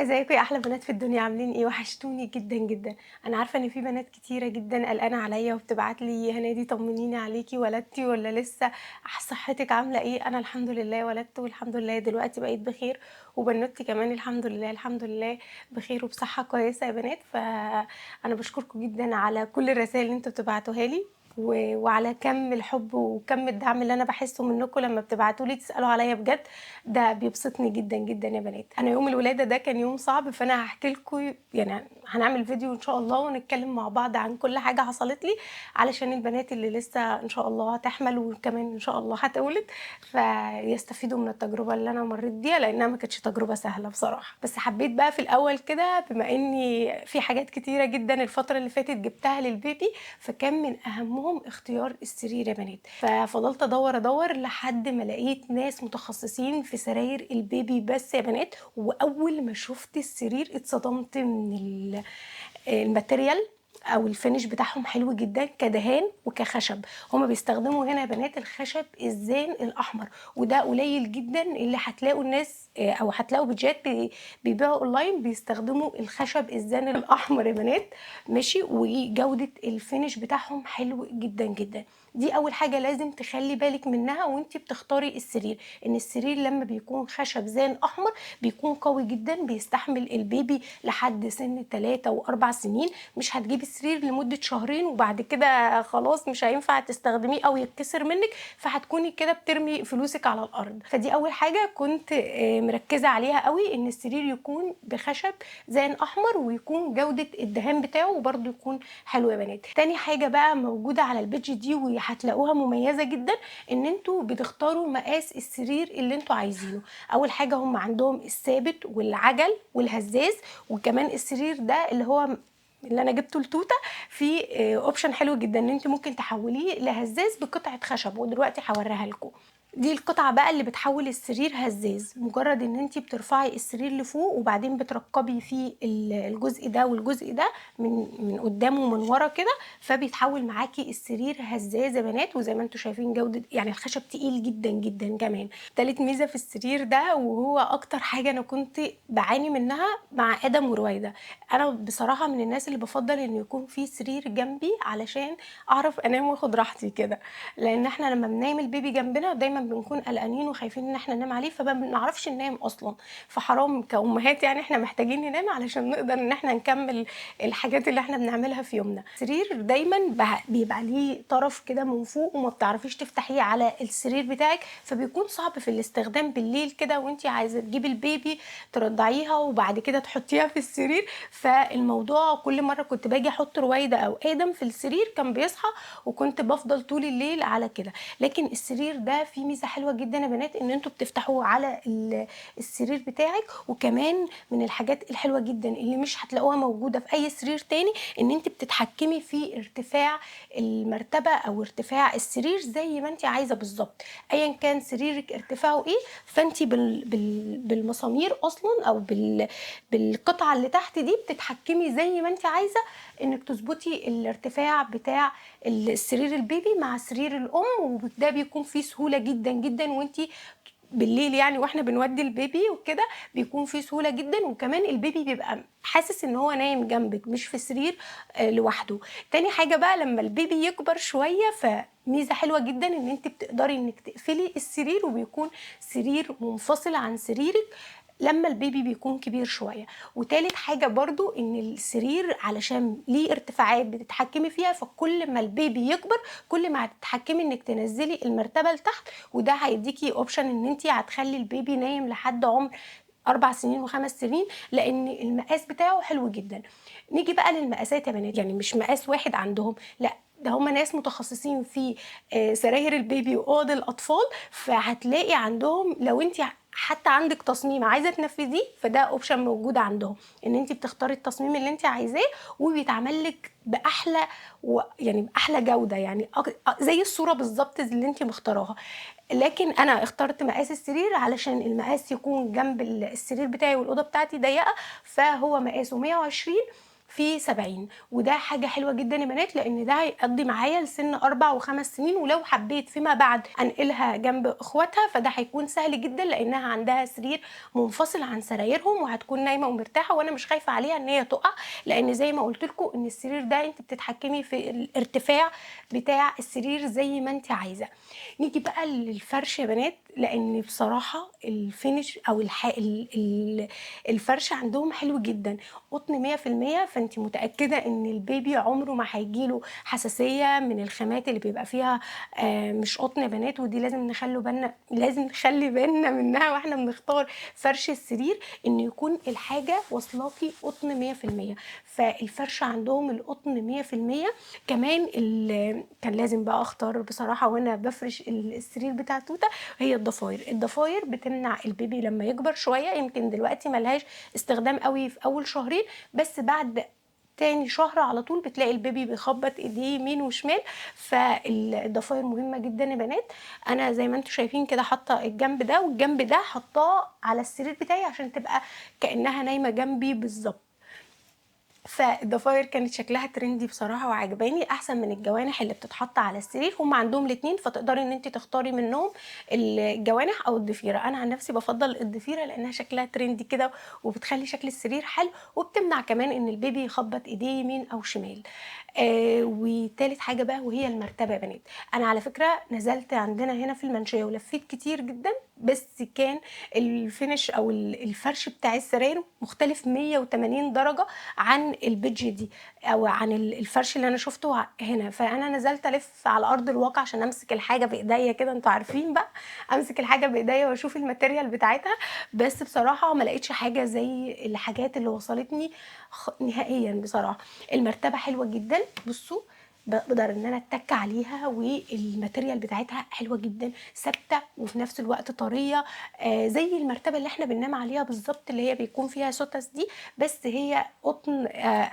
ازيكم يا احلى بنات في الدنيا؟ عاملين ايه؟ وحشتوني جدا جدا. انا عارفه ان في بنات كتيره جدا قلقانه عليا وبتبعت لي: يا هنادي طمنيني عليكي، ولدتي ولا لسه؟ صحتك عامله ايه؟ انا الحمد لله ولدت، والحمد لله دلوقتي بقيت بخير، وبنوتي كمان الحمد لله الحمد لله بخير وبصحه كويسه يا بنات. فانا بشكركم جدا على كل الرسائل اللي انتوا بتبعتوها لي، وعلى كم الحب وكم الدعم اللي انا بحسه منكم لما بتبعتوا لي تسالوا عليا بجد. ده بيبسطني جدا جدا يا بنات. انا يوم الولاده ده كان يوم صعب، فانا هحكي لكم، يعني هنعمل فيديو ان شاء الله ونتكلم مع بعض عن كل حاجه حصلت لي، علشان البنات اللي لسه ان شاء الله هتحمل وكمان ان شاء الله هتولد فيستفيدوا من التجربه اللي انا مريت بيها، لانها ما كانتش تجربه سهله بصراحه. بس حبيت بقى في الاول كده، بما اني في حاجات كتيره جدا الفتره اللي فاتت جبتها للبيبي، فكان من اهمهم اختيار السرير يا بنات. ففضلت ادور لحد ما لقيت ناس متخصصين في سراير البيبي بس يا بنات. واول ما شفت السرير اتصدمت من الماتيريال او الفينش بتاعهم حلو جدا كدهان وكخشب. هما بيستخدموا هنا يا بنات الخشب الزان الاحمر، وده قليل جدا اللي هتلاقوا الناس او هتلاقوا بيجات بيبيعوا اونلاين بيستخدموا الخشب الزان الاحمر يا بنات. ماشي، وجوده الفينش بتاعهم حلو جدا جدا. دي اول حاجه لازم تخلي بالك منها وانت بتختاري السرير، ان السرير لما بيكون خشب زان احمر بيكون قوي جدا، بيستحمل البيبي لحد سن 3 و4 سنين. مش هتجيبي السرير لمده شهرين وبعد كده خلاص مش هينفع تستخدميه او يتكسر منك، فهتكوني كده بترمي فلوسك على الارض. فدي اول حاجه كنت مركزه عليها قوي، ان السرير يكون بخشب زان احمر ويكون جوده الدهان بتاعه وبرده يكون حلو يا بنات. تاني حاجه بقى موجوده على البيج دي وهتلاقوها مميزه جدا، ان انتوا بتختاروا مقاس السرير اللي انتوا عايزينه. اول حاجه هم عندهم الثابت والعجل والهزاز، وكمان السرير ده اللي هو اللي انا جبته التوته في اوبشن حلو جدا، ان انت ممكن تحوليه لهزاز بقطعه خشب، ودلوقتي هوريها لكم. دي القطعة بقى اللي بتحول السرير هزاز. مجرد ان انتي بترفعي السرير لفوق وبعدين بتركبي فيه الجزء ده والجزء ده من قدام ومن ورا كده، فبيتحول معاكي السرير هزاز يا بنات. وزي ما انتوا شايفين جودة، يعني الخشب تقيل جدا جدا كمان. تالت ميزة في السرير ده، وهو اكتر حاجة انا كنت بعاني منها مع ادم ورويدة، انا بصراحة من الناس اللي بفضل ان يكون في سرير جنبي علشان اعرف انام واخد راحتي كده. لان احنا لما بننام البيبي جنبنا دايما بنكون قلقانين وخايفين ان احنا ننام عليه، فما بنعرفش ننام اصلا. فحرام كأمهات يعني احنا محتاجين ننام علشان نقدر ان احنا نكمل الحاجات اللي احنا بنعملها في يومنا. السرير دايما بيبقى ليه طرف كده من فوق وما بتعرفيش تفتحيه على السرير بتاعك، فبيكون صعب في الاستخدام بالليل كده وانتي عايزه تجيبي البيبي ترضعيها وبعد كده تحطيها في السرير. فالموضوع كل مره كنت باجي احط رويده او ادم في السرير كان بيصحى، وكنت بفضل طول الليل على كده. لكن السرير ده فيه ميزه حلوه جدا يا بنات، ان انتوا بتفتحوه على السرير بتاعك. وكمان من الحاجات الحلوه جدا اللي مش هتلاقوها موجوده في اي سرير تاني، ان انت بتتحكمي في ارتفاع المرتبه او ارتفاع السرير زي ما انت عايزه بالظبط. ايا كان سريرك ارتفاعه ايه، فانت بالمسامير اصلا او بالقطعه اللي تحت دي بتتحكمي زي ما انت عايزه انك تظبطي الارتفاع بتاع السرير البيبي مع سرير الام. وده بيكون فيه سهوله جدا جدا وانتي بالليل يعني واحنا بنودي البيبي وكده، بيكون فيه سهوله جدا. وكمان البيبي بيبقى حاسس ان هو نايم جنبك مش في سرير لوحده. تاني حاجه بقى لما البيبي يكبر شويه، فميزه حلوه جدا ان انت بتقدري انك تقفلي السرير وبيكون سرير منفصل عن سريرك لما البيبي بيكون كبير شويه. وتالت حاجه برضو ان السرير علشان ليه ارتفاعات بتتحكمي فيها، فكل ما البيبي يكبر كل ما هتتحكمي انك تنزلي المرتبه لتحت، وده هيديكي اوبشن ان انت هتخلي البيبي نايم لحد عمر 4 سنين و5 سنين، لان المقاس بتاعه حلو جدا. نيجي بقى للمقاسات يا بنات، يعني مش مقاس واحد عندهم، لا ده هم ناس متخصصين في سراير البيبي واوض الاطفال. فهتلاقي عندهم لو انت حتى عندك تصميم عايزه تنفذيه، فده اوبشن موجود عندهم، ان انت بتختاري التصميم اللي انت عايزاه وبيتعمل لك باحلى يعني باحلى جوده، يعني زي الصوره بالظبط اللي انت مختاراها. لكن انا اخترت مقاس السرير علشان المقاس يكون جنب السرير بتاعي والاوضه بتاعتي ضيقه، فهو مقاسه 120 في 70، وده حاجة حلوة جدًا يا بنات، لإن ده هيقضّي معايا لسِن 4 و5 سنين، ولو حبيت فيما بعد أنقلها جنب إخواتها فده هيكون سهل جدًا، لإنها عندها سرير منفصل عن سرايرهم، وهتكون نايمة ومرتاحة، وأنا مش خايفة عليها إن هي تُقع، لإن زي ما قُلت لكم إن السرير ده أنتِ بتتحكمي في الارتفاع بتاع السرير زي ما أنتِ عايزة. نيجي بقى للفرش يا بنات، لإن بصراحة الfinish أو الح ال ال الفرش عندهم حلو جدًا، قطن 100%، فأنتِ متأكدة إن البيبي عمره ما هييجي له حساسية من الخامات اللي بيبقى فيها مش قطن يا بنات، ودي لازم نخلّي بالنا منها وإحنا بنختار فرش السرير، إن يكون الحاجة واصلاكِ قطن 100%، فالفرش عندهم القطن 100%. كمان كان لازم بقى أختار بصراحة وأنا بافرش السرير بتاع توتة هي الضفاير بتمنع البيبي لمّا يكبر شوية، يمكن دلوقتي ما لهاش استخدام أوي في أول شهرين، بس بعد تاني شهر على طول بتلاقي البيبي بيخبّط إيديه يمين وشمال، الضفاير مهمة جدًا يا بنات. أنا زي ما أنتم شايفين كده حاطة الجنب ده والجنب ده حاطاه على السرير بتاعي عشان تبقى كأنها نايمة جنبي بالضبط. فالضفاير كانت شكلها ترندي بصراحة وعجباني، أحسن من الجوانح اللي بتتحط على السرير، هُم عندهم الاتنين فتقدري إن أنتِ تختاري منهم الجوانح أو الضفيرة. أنا عن نفسي بافضّل الضفيرة لإنها شكلها ترندي كده وبتخلّي شكل السرير حلو، وبتمنع كمان إن البيبي يخبّط إيديه يمين أو شمال. وتالت حاجة بقى وهي المرتبة يا بنات. أنا على فكرة نزلت عندنا هنا في المنشية ولفيت كتير جدًا، بس كان الfinish أو الفرش بتاع السراير مختلف 180 درجة عن البيدج دي أو عن الفرش اللي أنا شُفته هنا، فأنا نزلت ألِف على أرض الواقع عشان أمسك الحاجة بإيديّا كده، أنتم عارفين بقى، أمسك الحاجة بإيديّا وأشوف الmaterial بتاعتها، بس بصراحة ما لقيتش حاجة زي الحاجات اللي وصلتني نهائيًا بصراحة. المرتبة حلوة جدًا، بُصّوا باقدر إن أنا أتَّك عليها والmaterial بتاعتها حلوة جدًا، ثابتة وفي نفس الوقت طرية، زي المرتبة اللي إحنا بننام عليها بالضبط اللي هي بيكون فيها سوتس دي، بس هي قطن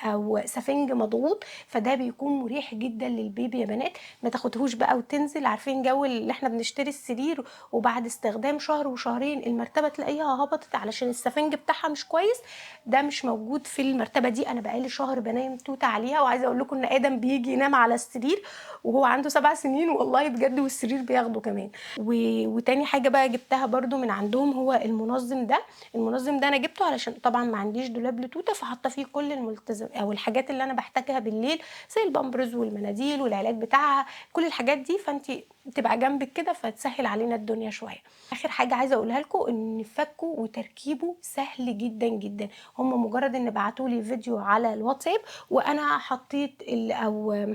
أو سفنج مضغوط، فده بيكون مريح جدًا للبيبي يا بنات، ما تاخدهوش بقى وتنزل، عارفين جو اللي إحنا بنشتري السرير وبعد استخدام شهر وشهرين المرتبة تلاقيها هبطت علشان السفنج بتاعها مش كويس، ده مش موجود في المرتبة دي. أنا بقى لي شهر بانيّم توتة عليها، وعايزة أقول لكم إن آدم بييجي ينام على السرير وهو عنده 7 سنين والله بجد والسرير بياخده كمان. وتاني حاجة بقى جبتها برضه من عندهم هو المنظم ده، المنظم ده أنا جبته علشان طبعًا ما عنديش دولاب لتوتة، فحاطة فيه كل أو الحاجات اللي أنا باحتاجها بالليل زي البامبرز والمناديل والعلاج بتاعها، كل الحاجات دي فأنتِ تبقى جنبِك كده فتسهِّل علينا الدنيا شوية. آخر حاجة عايزة أقولها لكم إن فكه وتركيبه سهل جدًا، جدًا، هم مجرد إن بعتوا لي فيديو على الواتساب وأنا حطيت أو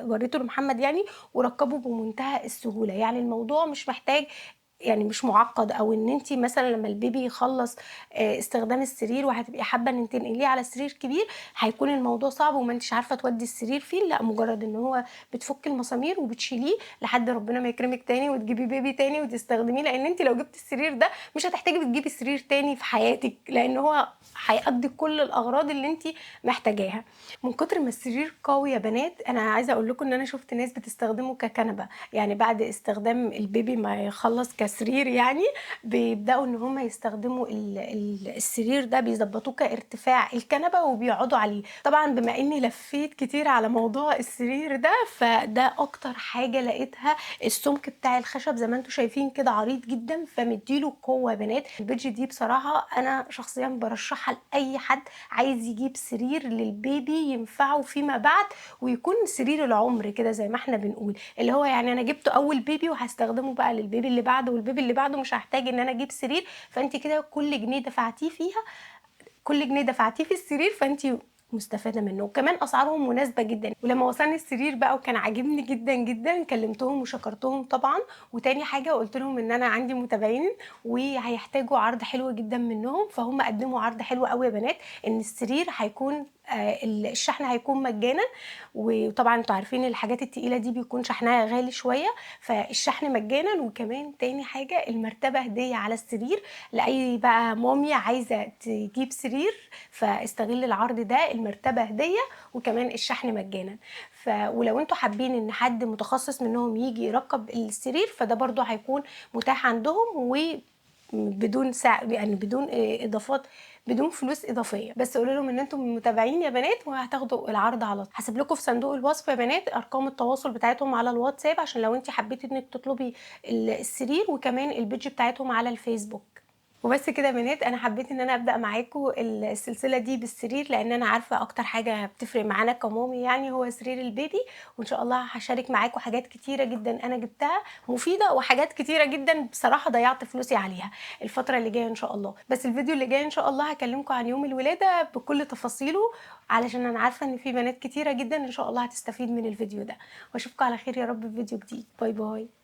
وريته لمحمد يعني وركّبه بمنتهى السهولة، يعني الموضوع مش محتاج يعني مش مُعقّد أو إن أنتِ مثلًا لمّا البيبي يخلّص استخدام السرير وهتبقي حابة إن تنقليه على سرير كبير، هيكون الموضوع صعب وما أنتيش عارفة تودّي السرير فين، لأ مجرد إن هو بتفُكّي المسامير وبتشيليه لحد ربنا ما يكرمِك تاني وتجيبي بيبي تاني وتستخدميه، لإن أنتِ لو جبتِ السرير ده مش هتحتاجي تجيبي سرير تاني في حياتِك، لإن هو هيأدّي كل الأغراض اللي أنتِ محتاجاها. من كتر ما السرير قوي يا بنات، أنا عايزة أقول لكم إن أنا شُفت ناس بتستخدمه ككنبة، يعني بعد استخدام البيبي ما يخلّص كسرير يعني، بيبدأوا إن هُم يستخدموا السرير ده بيضبّطوه كارتفاع الكنبة وبيقعدوا عليه. طبعًا بما إني لفّيت كتير على موضوع السرير ده، فده أكتر حاجة لقيتها السُمك بتاع الخشب زي ما أنتم شايفين كده عريض جدًا، فمدّي له قوة يا بنات. البيدج دي بصراحة أنا شخصيًا بارشّحها لأي حد عايز يجيب سرير للبيبي ينفعه فيما بعد ويكون سرير العُمر كده زي ما إحنا بنقول، اللي هو يعني أنا جِبته أول بيبي وهاستخدمه بقى للبيبي اللي بعده والبيبي اللي بعده، مش هاحتاج إن أنا أجيب سرير، فأنتِ كده كل جنيه دفعتيه في السرير فأنتِ مستفادة منه، وكمان أسعارهم مناسبة جدًا. ولمّا وصلني السرير بقى وكان عاجبني جدًا، جدًا، كلمتهم وشكرتهم طبعًا، وتاني حاجة قُلت لهم إن أنا عندي متابعين وهيحتاجوا عرض حلو جدًا منهم، فهُم قدّموا عرض حلو أوي يا بنات، إن السرير هيكون الشحن هيكون مجانا، وطبعًا أنتم عارفين الحاجات التقيلة دي بيكون شحنها غالي شوية، فالشحن مجانا، وكمان تاني حاجة المرتبة هدية على السرير لأي بقى مامي عايزة تجيب سرير فاستغل العرض ده، المرتبة هدية وكمان الشحن مجانا. ولو أنتم حابين إن حد متخصص منهم ييجي يركّب السرير فده برضه هيكون متاح عندهم بدون يعني بدون إضافات، بدون فلوس إضافية، بس قولوا لهم إن أنتم متابعين يا بنات وهتاخدوا العرض على طول. هاسيب لكم في صندوق الوصف يا بنات أرقام التواصل بتاعتهم على الواتساب عشان لو أنتِ حبيتِ إنِّك تطلبي السرير، وكمان الpage بتاعتهم على الفيسبوك. وبس كده يا بنات، أنا حبيت إن أنا أبدأ معاكم السلسلة دي بالسرير، لإن أنا عارفة أكتر حاجة بتفرق معانا كمامي يعني هو سرير البيبي، وإن شاء الله هاشارك معاكم حاجات كتيرة جدًا أنا جبتها مفيدة، وحاجات كتيرة جدًا بصراحة ضيّعت فلوسي عليها الفترة اللي جاية إن شاء الله. بس الفيديو اللي جاي إن شاء الله هاكلمكم عن يوم الولادة بكل تفاصيله، علشان أنا عارفة إن في بنات كتيرة جدًا إن شاء الله هتستفيد من الفيديو ده، وأشوفكم على خير يا رب في فيديو جديد. باي باي.